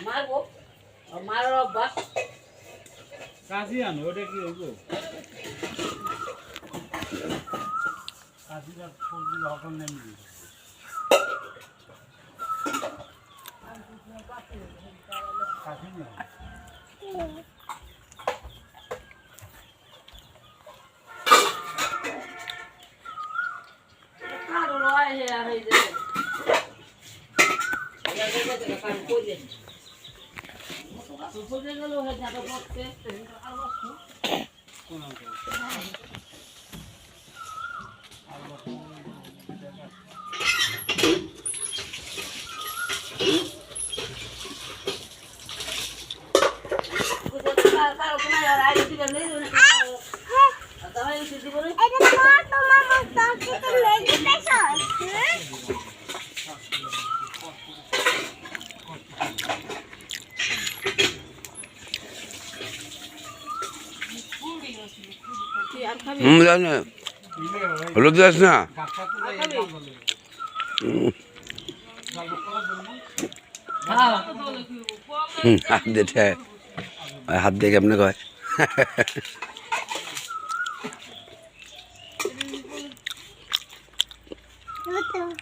মারবো মারার অভ্যাস কাশি আনো ওটা কি হইব কাশিটা সবজি হকম নেমে কাশি না কারো লয় হে আর এই যে গেল হে যাটা বসতে আর বসতো কোন অঙ্ক আর বসো কারো কোন আর আইডি দিবে নেই তাহলে এই দিদি বলে এটা তো তোমার মতো কিছু মেডিটেশন জানে হলুদ গাছ না হাত দিয়ে হাত দিয়ে কেমনে কয়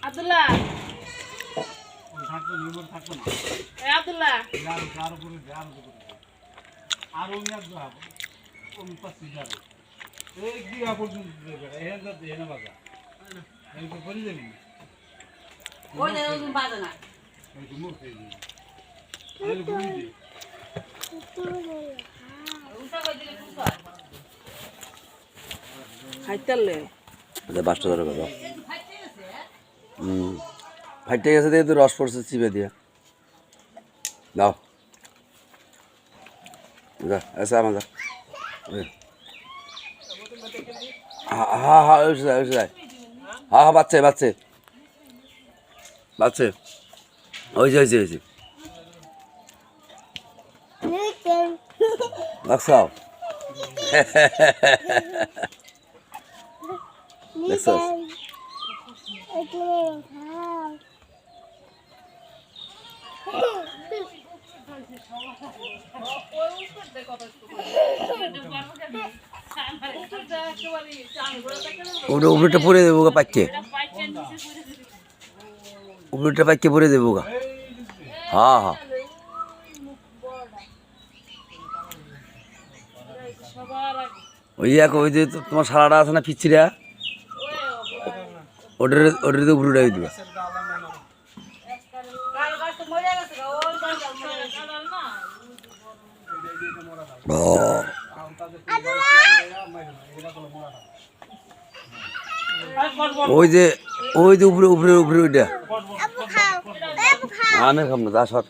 আব্দুল্লাহ থাকবে নির্ভর থাকবে না এ আব্দুল্লাহ যার উপরে আর ওই এক যাব কোন পাশে যাবে এই দিগা পর্যন্ত দেবে এই যা দেনা বাজা এই তো পরি যাবি ওই যে ওই বাজে না এই তো মুখ এই এই গুলি দি উল্টা কই দিলে খুব খাইতালে এটা 5 টাকা করে দাও ফাইটে গেছে দিয়ে তো রস পড়ছে চিপে দিয়া দাও যা এসে আমাদের হ্যাঁ হ্যাঁ ওই যায় হ্যাঁ হ্যাঁ বাচ্চা বাচ্চা ওই যে দেখছো দেখছো উপরেটা পরে দেবো গা পাইকে উপরেটা পাইকে পরে দেবো গা হ্যাঁ হ্যাঁ ওই যে তোমার সারাটা আছে না পিচ্ছিরা ওটার তো উপরে উঠাই দিবা ওই যে উপরে ওইটা আমি খাম না তা সর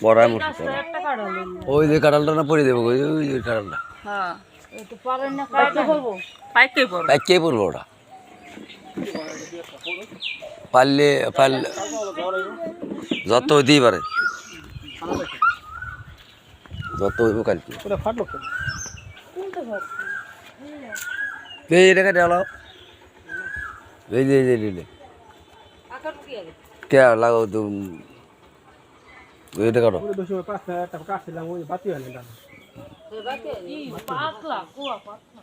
বড়াই মোট ওই যে কাঁঠালটা না পরে দেবো ওই যে কাঁঠালটা পাইকেই পড়বো ওটা পারলে যত হইতেই পারে যত হইব কালকে এটা কেটে আলাও এই যে কে লাগাও তো এটা কাটো কাটছিলাম ওই বাতি হলেন পাতলা কুয়া পাতলা